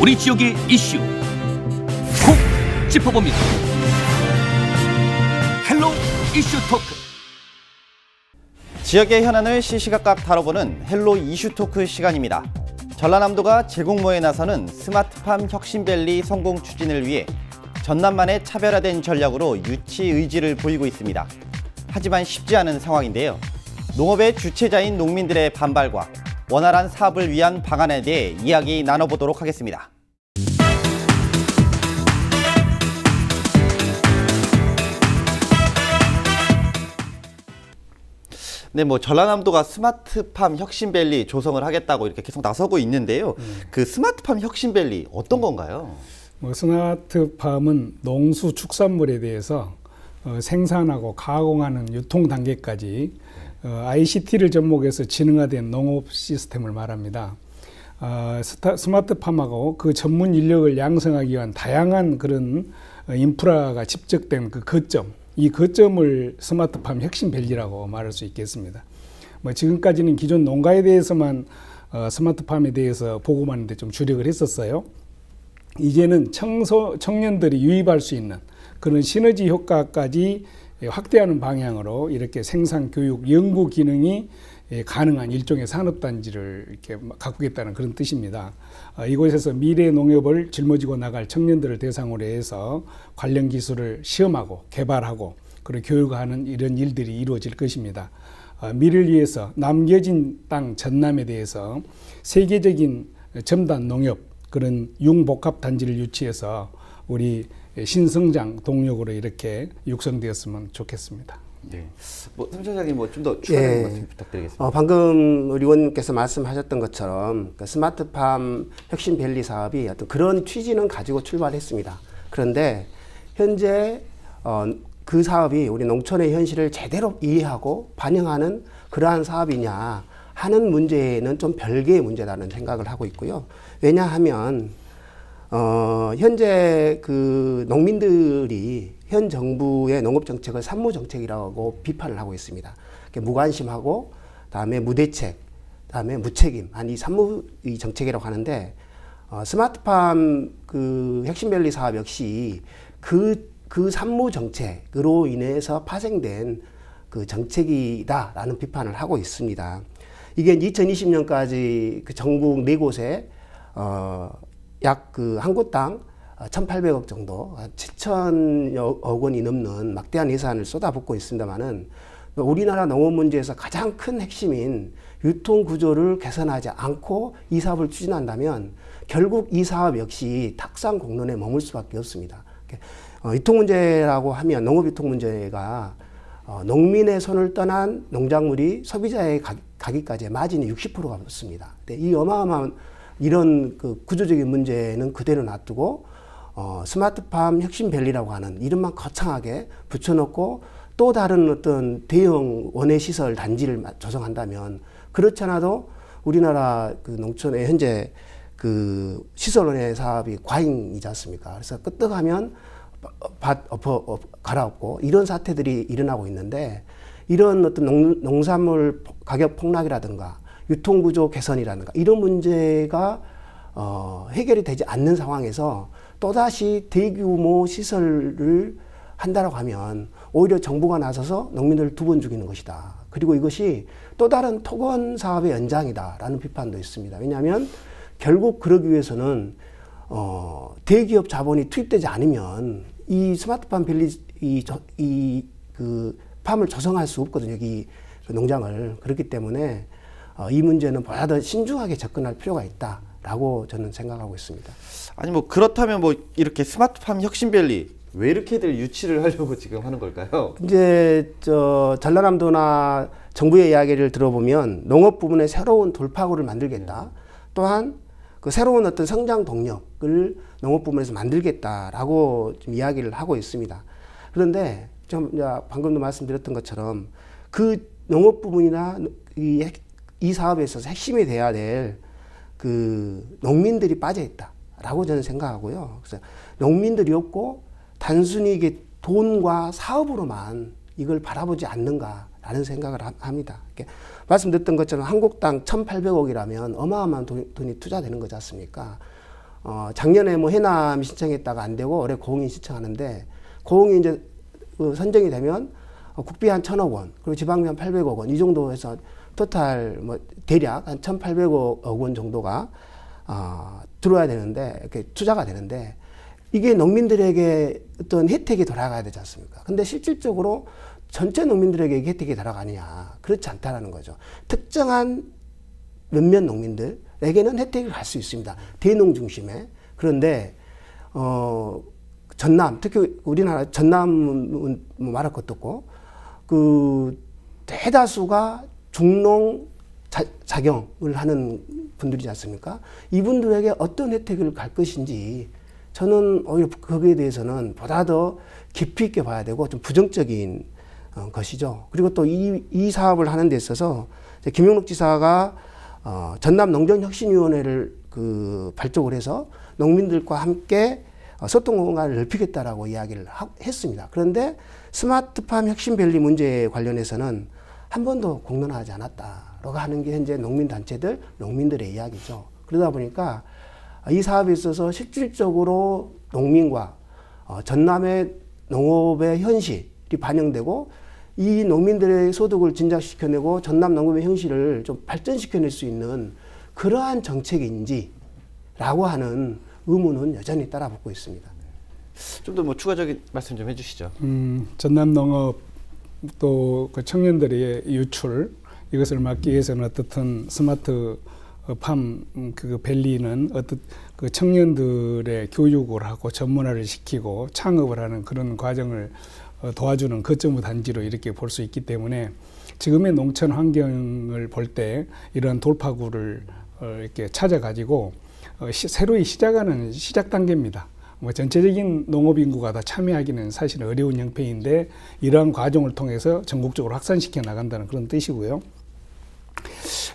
우리 지역의 이슈 콕 짚어봅니다. 헬로 이슈 토크. 지역의 현안을 시시각각 다뤄보는 헬로 이슈 토크 시간입니다. 전라남도가 재공모에 나서는 스마트팜 혁신밸리 성공 추진을 위해 전남만의 차별화된 전략으로 유치 의지를 보이고 있습니다. 하지만 쉽지 않은 상황인데요. 농업의 주체자인 농민들의 반발과 원활한 사업을 위한 방안에 대해 이야기 나눠보도록 하겠습니다. 네, 전라남도가 스마트팜 혁신밸리 조성을 하겠다고 이렇게 계속 나서고 있는데요. 그 스마트팜 혁신밸리 어떤 건가요? 스마트팜은 농수축산물에 대해서 생산하고 가공하는 유통 단계까지 ICT를 접목해서 지능화된 농업 시스템을 말합니다. 스마트팜하고 그 전문 인력을 양성하기 위한 다양한 그런 인프라가 집적된 그 거점, 이 거점을 스마트팜 혁신밸리라고 말할 수 있겠습니다. 지금까지는 기존 농가에 대해서만 스마트팜에 대해서 보고하는데 좀 주력을 했었어요. 이제는 청년들이 유입할 수 있는 그런 시너지 효과까지 확대하는 방향으로 이렇게 생산, 교육, 연구 기능이 가능한 일종의 산업단지를 이렇게 가꾸겠다는 그런 뜻입니다. 이곳에서 미래 농업을 짊어지고 나갈 청년들을 대상으로 해서 관련 기술을 시험하고 개발하고 그리고 교육하는 이런 일들이 이루어질 것입니다. 미래를 위해서 남겨진 땅 전남에 대해서 세계적인 첨단 농업 그런 융복합 단지를 유치해서 우리 신성장 동력으로 이렇게 육성되었으면 좋겠습니다. 네. 삼 차장님 좀 더 추가적인 말씀 부탁드리겠습니다. 방금 우리 의원님께서 말씀하셨던 것처럼 스마트팜 혁신밸리 사업이 어떤 그런 취지는 가지고 출발했습니다. 그런데 현재 그 사업이 우리 농촌의 현실을 제대로 이해하고 반영하는 그러한 사업이냐 하는 문제는 좀 별개의 문제라는 생각을 하고 있고요. 왜냐하면 현재 그 농민들이 현 정부의 농업 정책을 산무 정책이라고 비판을 하고 있습니다. 무관심하고 다음에 무대책, 다음에 무책임 한 이 산무 정책이라고 하는데 스마트팜 그 혁신밸리 사업 역시 그 산무 정책으로 인해서 파생된 그 정책이다라는 비판을 하고 있습니다. 이게 2020년까지 그 전국 4곳에 약 그 한 곳당 1,800억 정도, 7천억 원이 넘는 막대한 예산을 쏟아붓고 있습니다만은 우리나라 농업 문제에서 가장 큰 핵심인 유통 구조를 개선하지 않고 이 사업을 추진한다면 결국 이 사업 역시 탁상 공론에 머물 수밖에 없습니다. 유통 문제라고 하면 농업 유통 문제가 농민의 손을 떠난 농작물이 소비자의 가기까지의 마진이 60%가 붙습니다. 이 어마어마한 이런 그 구조적인 문제는 그대로 놔두고 스마트팜 혁신밸리라고 하는 이름만 거창하게 붙여놓고 또 다른 어떤 대형 원예시설 단지를 조성한다면 그렇지 않아도 우리나라 그 농촌의 현재 그 시설원예 사업이 과잉이지 않습니까? 그래서 끄떡하면 밭 갈아엎고 이런 사태들이 일어나고 있는데 이런 어떤 농산물 가격 폭락이라든가 유통구조 개선이라든가 이런 문제가 해결이 되지 않는 상황에서 또다시 대규모 시설을 한다고 하면 오히려 정부가 나서서 농민들을 2번 죽이는 것이다. 그리고 이것이 또 다른 토건 사업의 연장이다라는 비판도 있습니다. 왜냐하면 결국 그러기 위해서는 대기업 자본이 투입되지 않으면 이 스마트팜 밸리 그 팜을 조성할 수 없거든요. 이 농장을. 그렇기 때문에 이 문제는 보다 더 신중하게 접근할 필요가 있다라고 저는 생각하고 있습니다. 아니 그렇다면 이렇게 스마트팜 혁신밸리 왜 이렇게들 유치를 하려고 지금 하는 걸까요? 이제 전라남도나 정부의 이야기를 들어보면 농업 부분에 새로운 돌파구를 만들겠다. 또한 그 새로운 어떤 성장 동력을 농업 부문에서 만들겠다라고 좀 이야기를 하고 있습니다. 그런데 좀 방금도 말씀드렸던 것처럼 그 농업 부문이나 이 사업에 있어서 핵심이 돼야 될 그 농민들이 빠져 있다라고 저는 생각하고요. 그래서 농민들이 없고 단순히 이게 돈과 사업으로만 이걸 바라보지 않는가라는 생각을 합니다. 말씀드렸던 것처럼 한국당 1,800억이라면 어마어마한 돈이 투자되는 거지 않습니까? 작년에 뭐 해남 신청했다가 안 되고 올해 고흥이 신청하는데 고흥이 이제 선정이 되면 국비 한 1,000억 원, 그리고 지방비 한 800억 원 이 정도 해서 토탈 뭐 대략 한 1,800억 원 정도가 들어와야 되는데 이렇게 투자가 되는데 이게 농민들에게 어떤 혜택이 돌아가야 되지 않습니까? 근데 실질적으로 전체 농민들에게 혜택이 돌아가느냐? 그렇지 않다라는 거죠. 특정한 몇몇 농민들에게는 혜택이 갈 수 있습니다. 대농 중심에. 그런데 전남, 특히 우리나라 전남은 뭐 말할 것도 없고 그 대다수가 중농 작용을 하는 분들이지 않습니까? 이분들에게 어떤 혜택을 갈 것인지 저는 오히려 거기에 대해서는 보다 더 깊이 있게 봐야 되고 좀 부정적인 것이죠. 그리고 또 이 사업을 하는 데 있어서 김용록 지사가 전남 농정혁신위원회를 발족을 해서 농민들과 함께 소통 공간을 넓히겠다라고 이야기를 했습니다. 그런데 스마트팜 혁신밸리 문제에 관련해서는 한 번도 공론화하지 않았다라고 하는 게 현재 농민단체들, 농민들의 이야기죠. 그러다 보니까 이 사업에 있어서 실질적으로 농민과 전남의 농업의 현실이 반영되고 이 농민들의 소득을 진작시켜내고 전남 농업의 현실을 좀 발전시켜낼 수 있는 그러한 정책인지라고 하는 의문은 여전히 따라붙고 있습니다. 좀 더 뭐 추가적인 말씀 좀 해주시죠. 전남 농업 또 그 청년들의 유출 이것을 막기 위해서는 어떻든 스마트 팜 그 밸리는 어떤 그 청년들의 교육을 하고 전문화를 시키고 창업을 하는 그런 과정을 도와주는 거점의 단지로 이렇게 볼 수 있기 때문에 지금의 농촌 환경을 볼 때 이런 돌파구를 이렇게 찾아가지고 새로이 시작하는 시작 단계입니다. 뭐 전체적인 농업 인구가 다 참여하기는 사실 어려운 형편인데 이러한 과정을 통해서 전국적으로 확산시켜 나간다는 그런 뜻이고요.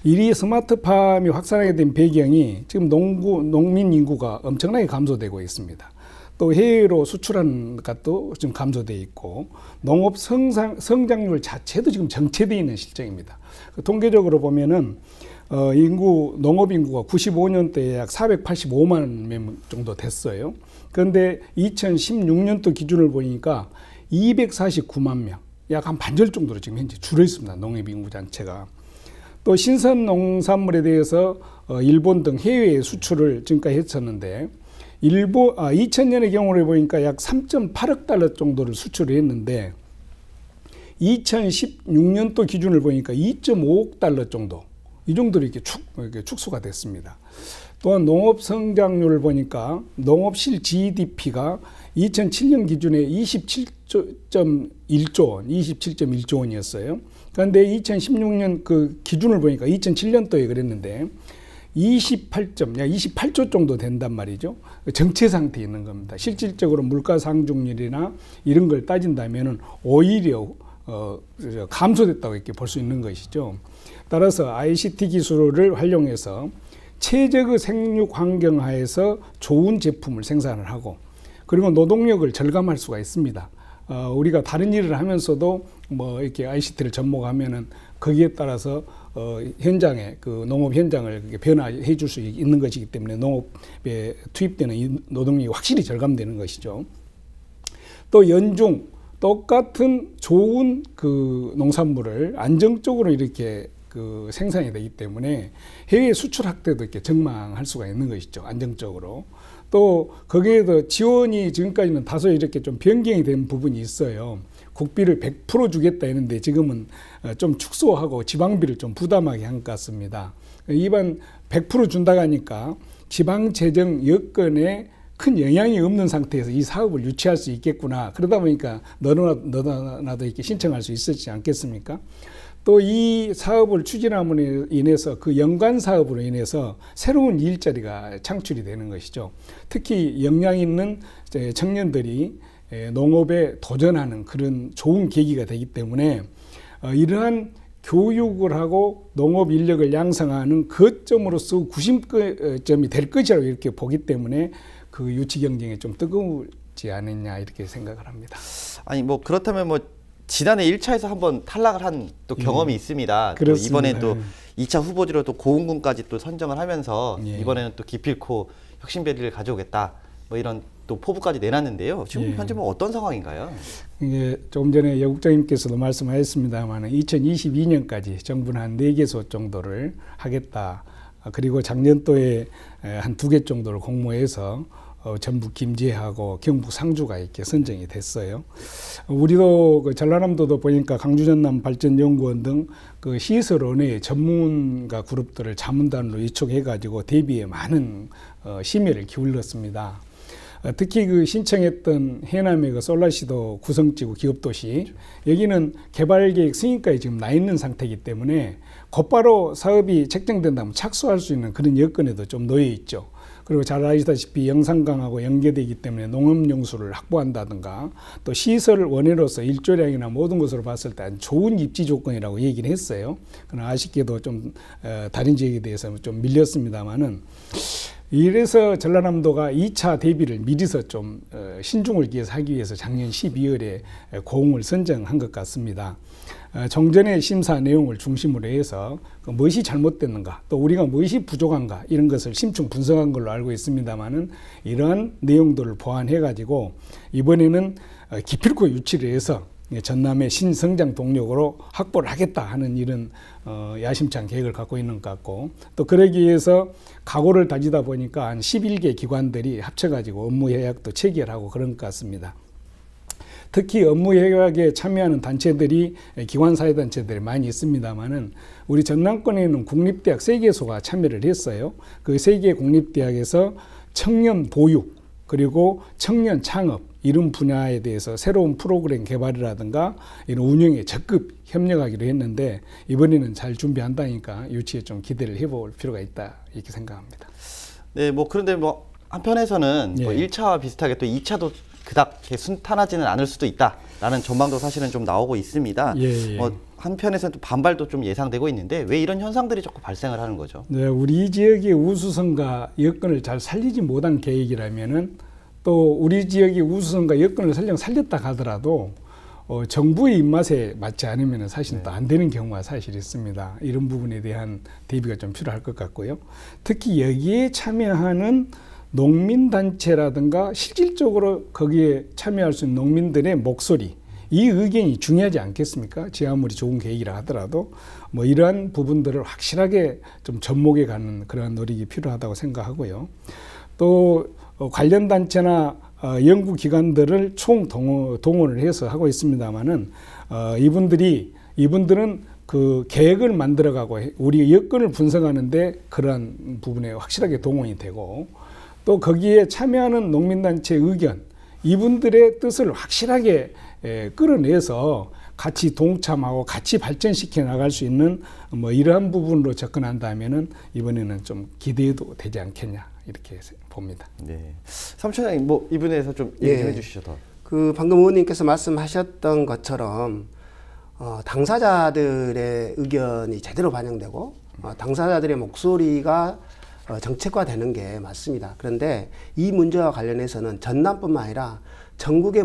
이 스마트팜이 확산하게 된 배경이 지금 농민 인구가 엄청나게 감소되고 있습니다. 또 해외로 수출하는 것도 지금 감소되어 있고 농업 성장률 자체도 지금 정체되어 있는 실정입니다. 통계적으로 보면은 농업 인구가 95년도에 약 485만 명 정도 됐어요. 그런데 2016년도 기준을 보니까 249만 명, 약 한 반절 정도로 지금 현재 줄어 있습니다. 농업 인구 자체가. 또 신선 농산물에 대해서 일본 등 해외에 수출을 지금까지 했었는데 2000년의 경우를 보니까 약 3.8억 달러 정도를 수출을 했는데 2016년도 기준을 보니까 2.5억 달러 정도 이 정도로 이렇게 축소가 됐습니다. 또한 농업 성장률을 보니까 농업 실 GDP가 2007년 기준에 27.1조 원, 27.1조 원이었어요. 그런데 2016년 그 기준을 보니까 2007년도에 그랬는데 28조 정도 된단 말이죠. 정체 상태에 있는 겁니다. 실질적으로 물가 상승률이나 이런 걸 따진다면은 오히려 감소됐다고 이렇게 볼 수 있는 것이죠. 따라서 ICT 기술을 활용해서 최적의 생육 환경 하에서 좋은 제품을 생산을 하고 그리고 노동력을 절감할 수가 있습니다. 우리가 다른 일을 하면서도 뭐 이렇게 ICT를 접목하면은 거기에 따라서 현장에 그 농업 현장을 변화해 줄 수 있는 것이기 때문에 농업에 투입되는 이 노동력이 확실히 절감되는 것이죠. 또 연중 똑같은 좋은 그 농산물을 안정적으로 이렇게 그 생산이 되기 때문에 해외 수출 확대도 이렇게 전망할 수가 있는 것이죠. 안정적으로. 또 거기에도 지원이 지금까지는 다소 이렇게 좀 변경이 된 부분이 있어요. 국비를 100% 주겠다 했는데 지금은 좀 축소하고 지방비를 좀 부담하게 한 것 같습니다. 이번 100% 준다고 하니까 지방재정 여건에 큰 영향이 없는 상태에서 이 사업을 유치할 수 있겠구나. 그러다 보니까 너도나도 이렇게 신청할 수 있었지 않겠습니까? 또 이 사업을 추진함으로 인해서 그 연관 사업으로 인해서 새로운 일자리가 창출이 되는 것이죠. 특히 역량 있는 청년들이 농업에 도전하는 그런 좋은 계기가 되기 때문에 이러한 교육을 하고 농업 인력을 양성하는 거점으로서 구심점이 될 것이라고 이렇게 보기 때문에 그 유치 경쟁이 좀 뜨거우지 않느냐 이렇게 생각을 합니다. 아니 뭐 그렇다면 뭐 지난해 1차에서 한번 탈락을 한 또 경험이 있습니다. 또 그렇습니다. 이번에 또 2차 후보지로 또 고운군까지 또 선정을 하면서 예. 이번에는 또 기필코 혁신밸리를 가져오겠다. 뭐 이런 또 포부까지 내놨는데요. 지금 예. 현재 뭐 어떤 상황인가요? 이게 조금 전에 여 국장님께서도 말씀하셨습니다만 2022년까지 정부는 한 4개소 정도를 하겠다. 그리고 작년도에 한 2개 정도를 공모해서 전북 김제하고 경북 상주가 이렇게 선정이 됐어요. 우리도 그 전라남도도 보니까 강주전남 발전연구원 등 그 시설원의 전문가 그룹들을 자문단으로 위촉해가지고 대비에 많은 심혈을 기울였습니다. 특히 그 신청했던 해남의 그 솔라시도 구성지구 기업도시 여기는 개발계획 승인까지 지금 나 있는 상태이기 때문에 곧바로 사업이 책정된다면 착수할 수 있는 그런 여건에도 좀 놓여 있죠. 그리고 잘 아시다시피 영산강하고 연계되기 때문에 농업용수를 확보한다든가 또 시설 원해로서 일조량이나 모든 것으로 봤을 때 좋은 입지 조건이라고 얘기를 했어요. 그러나 아쉽게도 좀 다른 지역에 대해서 좀 밀렸습니다만은 이래서 전라남도가 2차 대비를 미리서 좀 신중을 기해서 하기 위해서 작년 12월에 고흥을 선정한 것 같습니다. 정전의 심사 내용을 중심으로 해서 무엇이 잘못됐는가 또 우리가 무엇이 부족한가 이런 것을 심층 분석한 걸로 알고 있습니다만은 이러한 내용들을 보완해 가지고 이번에는 기필코 유치를 해서 전남의 신성장 동력으로 확보를 하겠다 하는 이런 야심찬 계획을 갖고 있는 것 같고 또 그러기 위해서 각오를 다지다 보니까 한 11개 기관들이 합쳐가지고 업무 협약도 체결하고 그런 것 같습니다. 특히 업무 협약에 참여하는 단체들이 기관사회단체들이 많이 있습니다만은 우리 전남권에는 국립대학 3개소가 참여를 했어요. 그 3개 국립대학에서 청년 보육 그리고 청년 창업 이런 분야에 대해서 새로운 프로그램 개발이라든가 이런 운영에 적극 협력하기로 했는데 이번에는 잘 준비한다니까 유치에 좀 기대를 해볼 필요가 있다 이렇게 생각합니다. 네, 뭐 그런데 뭐 한편에서는 예. 뭐 1차와 비슷하게 또 2차도 그닥 순탄하지는 않을 수도 있다라는 전망도 사실은 좀 나오고 있습니다. 예. 뭐 한편에서는 또 반발도 좀 예상되고 있는데 왜 이런 현상들이 자꾸 발생을 하는 거죠? 네, 우리 지역의 우수성과 여건을 잘 살리지 못한 계획이라면은 또 우리 지역의 우수성과 여건을 살렸다 하더라도 정부의 입맛에 맞지 않으면 사실은 또 안 되는 경우가 사실 있습니다. 이런 부분에 대한 대비가 좀 필요할 것 같고요. 특히 여기에 참여하는 농민단체라든가 실질적으로 거기에 참여할 수 있는 농민들의 목소리 이 의견이 중요하지 않겠습니까? 지 아무리 좋은 계획이라 하더라도 뭐 이러한 부분들을 확실하게 좀 접목해 가는 그런 노력이 필요하다고 생각하고요. 또 관련 단체나 연구기관들을 총 동원을 해서 하고 있습니다만은 이분들은 그 계획을 만들어가고 우리 여건을 분석하는데 그러한 부분에 확실하게 동원이 되고 또 거기에 참여하는 농민단체 의견 이분들의 뜻을 확실하게 끌어내서 같이 동참하고 같이 발전시켜 나갈 수 있는 뭐 이러한 부분으로 접근한다면은 이번에는 좀 기대해도 되지 않겠냐 이렇게 봅니다. 네, 사무처장님 뭐 이 부분에서 좀 얘기 좀 해주시죠. 그 방금 의원님께서 말씀하셨던 것처럼 당사자들의 의견이 제대로 반영되고 당사자들의 목소리가 정책화되는 게 맞습니다. 그런데 이 문제와 관련해서는 전남뿐만 아니라 전국의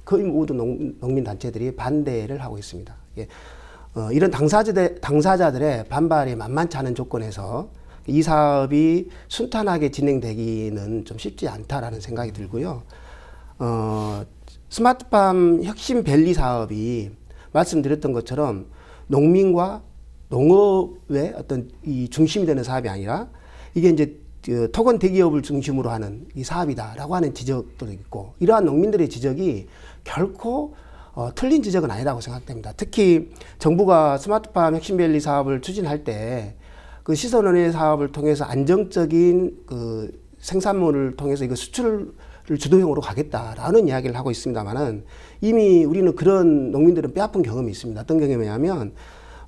거의 모든 농민단체들이 반대를 하고 있습니다. 예. 이런 당사자들의 반발이 만만치 않은 조건에서 이 사업이 순탄하게 진행되기는 좀 쉽지 않다라는 생각이 들고요. 스마트팜 혁신밸리 사업이 말씀드렸던 것처럼 농민과 농업의 어떤 이 중심이 되는 사업이 아니라 이게 이제 토건 대기업을 중심으로 하는 이 사업이다라고 하는 지적도 있고 이러한 농민들의 지적이 결코 틀린 지적은 아니라고 생각됩니다. 특히 정부가 스마트팜 혁신밸리 사업을 추진할 때 그 시선원의 사업을 통해서 안정적인 그 생산물을 통해서 이거 수출을 주도형으로 가겠다라는 이야기를 하고 있습니다만은 이미 우리는 그런 농민들은 뼈아픈 경험이 있습니다. 어떤 경험이냐면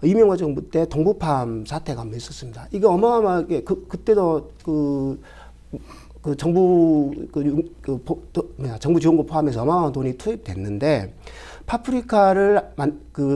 이명박 정부 때 동부팜 사태가 한번 있었습니다. 이거 어마어마하게 그때도 정부 정부 지원금 포함해서 어마어마한 돈이 투입됐는데 파프리카를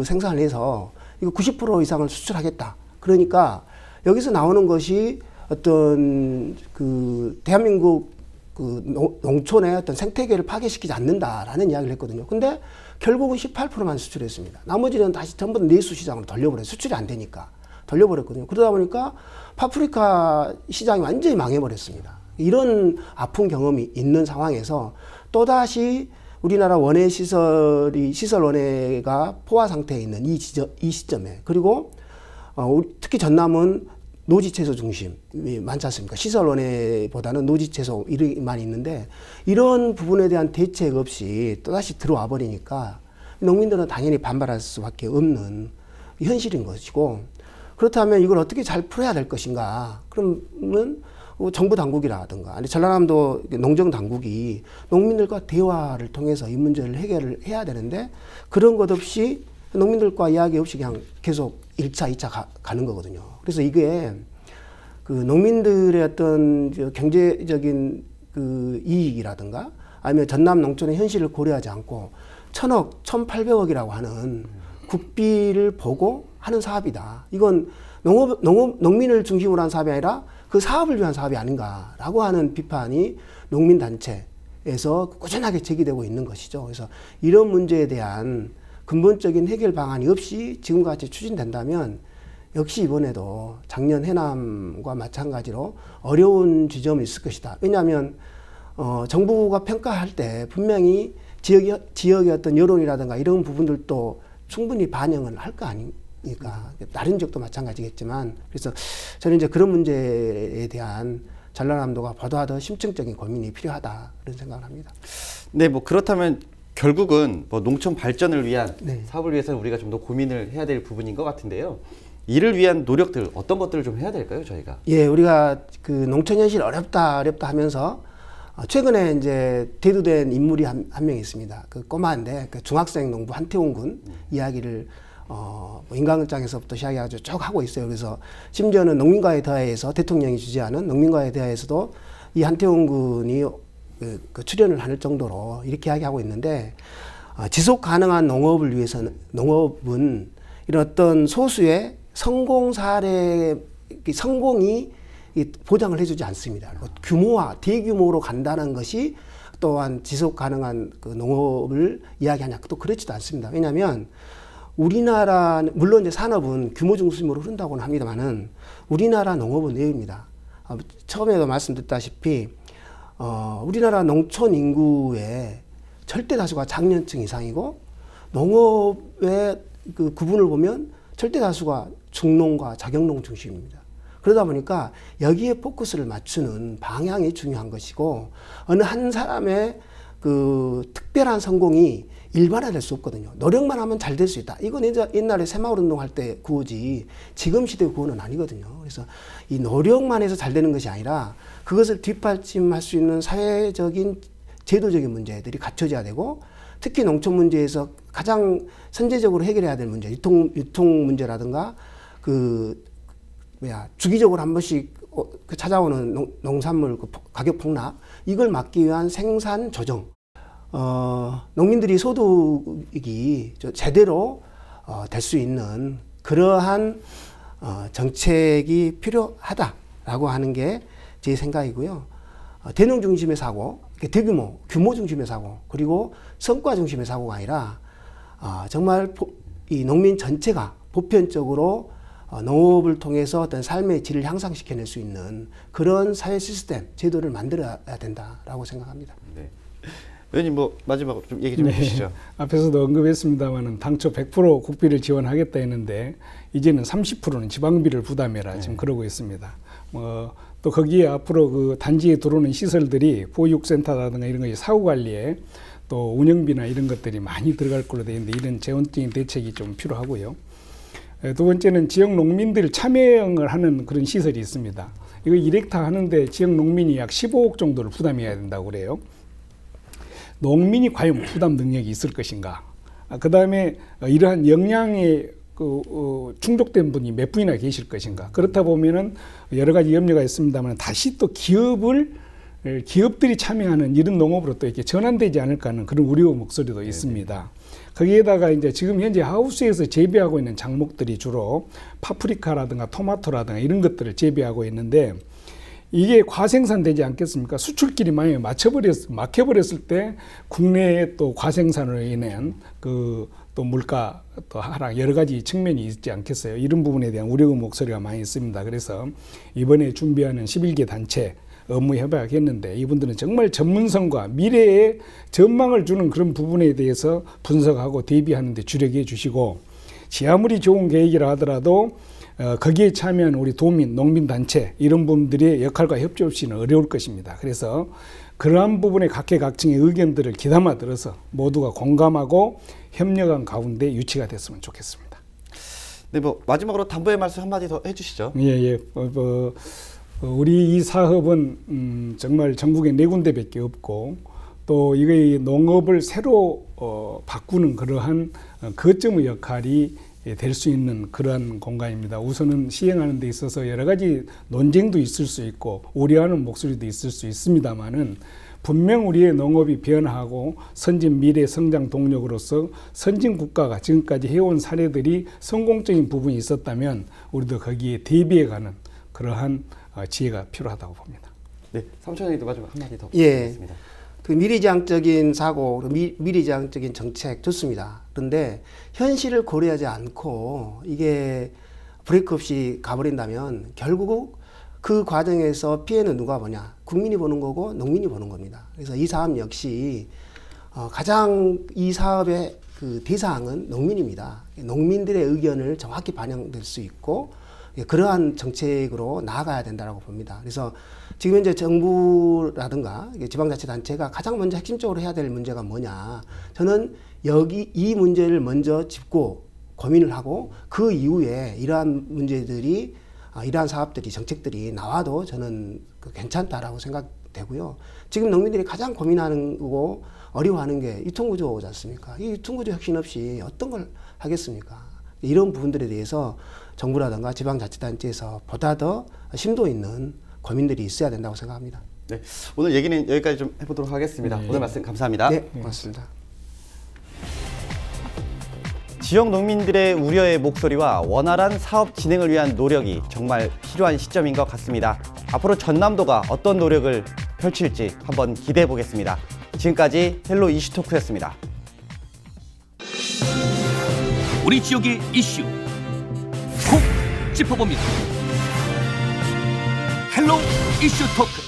생산을 해서 이거 90% 이상을 수출하겠다. 그러니까 여기서 나오는 것이 어떤 그 대한민국 그 농촌의 어떤 생태계를 파괴시키지 않는다라는 이야기를 했거든요. 근데 결국은 18%만 수출했습니다. 나머지는 다시 전부 다 내수 시장으로 돌려버려요. 수출이 안 되니까 돌려버렸거든요. 그러다 보니까 파프리카 시장이 완전히 망해버렸습니다. 이런 아픈 경험이 있는 상황에서 또다시 우리나라 원예 시설 원예가 포화 상태에 있는 이 시점에, 그리고 특히 전남은 노지 채소 중심이 많지 않습니까? 시설 원예보다는 노지 채소 이런 있는데, 이런 부분에 대한 대책 없이 또다시 들어와 버리니까 농민들은 당연히 반발할 수밖에 없는 현실인 것이고, 그렇다면 이걸 어떻게 잘 풀어야 될 것인가? 그러면 정부 당국이라든가 아니 전라남도 농정 당국이 농민들과 대화를 통해서 이 문제를 해결을 해야 되는데, 그런 것 없이 농민들과 이야기 없이 그냥 계속 1차, 2차 가는 거거든요. 그래서 이게 그 농민들의 어떤 경제적인 그 이익이라든가 아니면 전남 농촌의 현실을 고려하지 않고 1,000억, 1,800억이라고 하는 국비를 보고 하는 사업이다. 이건 농민을 중심으로 한 사업이 아니라 그 사업을 위한 사업이 아닌가라고 하는 비판이 농민단체에서 꾸준하게 제기되고 있는 것이죠. 그래서 이런 문제에 대한 근본적인 해결 방안이 없이 지금과 같이 추진된다면 역시 이번에도 작년 해남과 마찬가지로 어려운 지점이 있을 것이다. 왜냐하면 정부가 평가할 때 분명히 지역의 어떤 여론이라든가 이런 부분들도 충분히 반영을 할 거 아닙니까? 다른 지역도 마찬가지겠지만, 그래서 저는 이제 그런 문제에 대한 전라남도가 보다 더 심층적인 고민이 필요하다, 그런 생각을 합니다. 네, 뭐 그렇다면 결국은 뭐 농촌 발전을 위한 네. 사업을 위해서는 우리가 좀 더 고민을 해야 될 부분인 것 같은데요. 이를 위한 노력들 어떤 것들을 좀 해야 될까요, 저희가? 예, 우리가 그 농촌 현실 어렵다 하면서 최근에 이제 대두된 인물이 한 명이 있습니다. 그 꼬마인데 그 중학생 농부 한태웅 군 이야기를 뭐 인간극장에서부터 시작해가지고 쭉 하고 있어요. 그래서 심지어는 농민과의 대화에서 대통령이 주재하는 농민과의 대화에서도 이 한태웅 군이 그 출연을 할 정도로 이렇게 이야기하고 있는데, 지속 가능한 농업을 위해서는 농업은 이런 어떤 소수의 성공 사례 성공이 보장을 해주지 않습니다. 규모화, 대규모로 간다는 것이 또한 지속 가능한 그 농업을 이야기하냐? 또 그렇지도 않습니다. 왜냐하면 우리나라는 물론 이제 산업은 규모 중심으로 흐른다고는 합니다만은 우리나라 농업은 내입니다. 처음에도 말씀드렸다시피 우리나라 농촌 인구의 절대 다수가 장년층 이상이고, 농업의 그 구분을 보면 절대 다수가 중농과 자경농 중심입니다. 그러다 보니까 여기에 포커스를 맞추는 방향이 중요한 것이고, 어느 한 사람의 그 특별한 성공이 일반화될 수 없거든요. 노력만 하면 잘 될 수 있다. 이건 옛날에 새마을운동 할 때 구호지 지금 시대 구호는 아니거든요. 그래서 이 노력만 해서 잘 되는 것이 아니라 그것을 뒷받침할 수 있는 사회적인 제도적인 문제들이 갖춰져야 되고, 특히 농촌 문제에서 가장 선제적으로 해결해야 될 문제, 유통 문제라든가 주기적으로 한 번씩 찾아오는 농산물 가격 폭락, 이걸 막기 위한 생산 조정, 농민들이 소득이 제대로 될 수 있는 그러한 정책이 필요하다라고 하는 게 제 생각이고요. 대농 중심의 사고, 대규모, 규모 중심의 사고, 그리고 성과 중심의 사고가 아니라 정말 이 농민 전체가 보편적으로 농업을 통해서 어떤 삶의 질을 향상시켜낼 수 있는 그런 사회 시스템, 제도를 만들어야 된다라고 생각합니다. 네. 의원님 뭐 마지막으로 좀 얘기 좀 해주시죠. 앞에서도 언급했습니다만 당초 100% 국비를 지원하겠다 했는데 이제는 30%는 지방비를 부담해라 지금 그러고 있습니다. 또 거기에 앞으로 그 단지에 들어오는 시설들이 보육센터라든가 이런 것이 사후 관리에 또 운영비나 이런 것들이 많이 들어갈 걸로 되어 있는데, 이런 재원적인 대책이 좀 필요하고요. 두 번째는 지역 농민들 참여를 하는 그런 시설이 있습니다. 이거 이렉타 하는데 지역 농민이 약 15억 정도를 부담해야 된다고 그래요. 농민이 과연 부담 능력이 있을 것인가? 그 다음에 이러한 역량에 충족된 분이 몇 분이나 계실 것인가? 그렇다 보면은 여러 가지 염려가 있습니다만 다시 또 기업들이 참여하는 이런 농업으로 또 이렇게 전환되지 않을까 하는 그런 우려 목소리도 있습니다. 거기에다가 이제 지금 현재 하우스에서 재배하고 있는 작목들이 주로 파프리카라든가 토마토라든가 이런 것들을 재배하고 있는데, 이게 과생산되지 않겠습니까? 수출길이 만약에 막혀버렸을 때 국내에 또 과생산으로 인한 또 물가 또 하락 여러 가지 측면이 있지 않겠어요? 이런 부분에 대한 우려의 목소리가 많이 있습니다. 그래서 이번에 준비하는 11개 단체 업무 협약했는데 이분들은 정말 전문성과 미래의 전망을 주는 그런 부분에 대해서 분석하고 대비하는 데 주력해 주시고, 아무리 좋은 계획이라 하더라도 거기에 참여한 우리 도민, 농민단체 이런 분들의 역할과 협조 없이는 어려울 것입니다. 그래서 그러한 부분에 각계각층의 의견들을 귀담아 들어서 모두가 공감하고 협력한 가운데 유치가 됐으면 좋겠습니다. 네, 뭐 마지막으로 당부의 말씀 한마디 더 해주시죠. 예. 우리 이 사업은 정말 전국에 4군데밖에 없고 또 이게 농업을 새로 바꾸는 그러한 거점의 역할이 될 수 있는 그러한 공간입니다. 우선은 시행하는 데 있어서 여러 가지 논쟁도 있을 수 있고 우려하는 목소리도 있을 수 있습니다만은 분명 우리의 농업이 변화하고 선진 미래 성장 동력으로서 선진 국가가 지금까지 해온 사례들이 성공적인 부분이 있었다면 우리도 거기에 대비해가는 그러한 지혜가 필요하다고 봅니다. 네, 삼촌님도 마지막 한마디 더 예. 부탁드리겠습니다. 그 미래지향적인 사고, 미래지향적인 정책 좋습니다. 그런데 현실을 고려하지 않고 이게 브레이크 없이 가버린다면 결국 그 과정에서 피해는 누가 보냐? 국민이 보는 거고 농민이 보는 겁니다. 그래서 이 사업 역시 가장 이 사업의 그 대상은 농민입니다. 농민들의 의견을 정확히 반영될 수 있고 그러한 정책으로 나아가야 된다고 봅니다. 그래서 지금 현재 정부라든가 지방자치단체가 가장 먼저 핵심적으로 해야 될 문제가 뭐냐. 저는 이 문제를 먼저 짚고 고민을 하고 그 이후에 이러한 문제들이 이러한 사업들이 정책들이 나와도 저는 괜찮다라고 생각되고요. 지금 농민들이 가장 고민하는 거고 어려워하는 게 유통구조지 않습니까? 이 유통구조 혁신 없이 어떤 걸 하겠습니까? 이런 부분들에 대해서 정부라든가 지방자치단체에서 보다 더 심도 있는 고민들이 있어야 된다고 생각합니다. 네, 오늘 얘기는 여기까지 좀 해보도록 하겠습니다. 오늘 말씀 감사합니다. 네, 고맙습니다. 지역 농민들의 우려의 목소리와 원활한 사업 진행을 위한 노력이 정말 필요한 시점인 것 같습니다. 앞으로 전남도가 어떤 노력을 펼칠지 한번 기대해 보겠습니다. 지금까지 헬로 이슈토크였습니다. 우리 지역의 이슈 콕 짚어봅니다. 헬로 이슈 토크.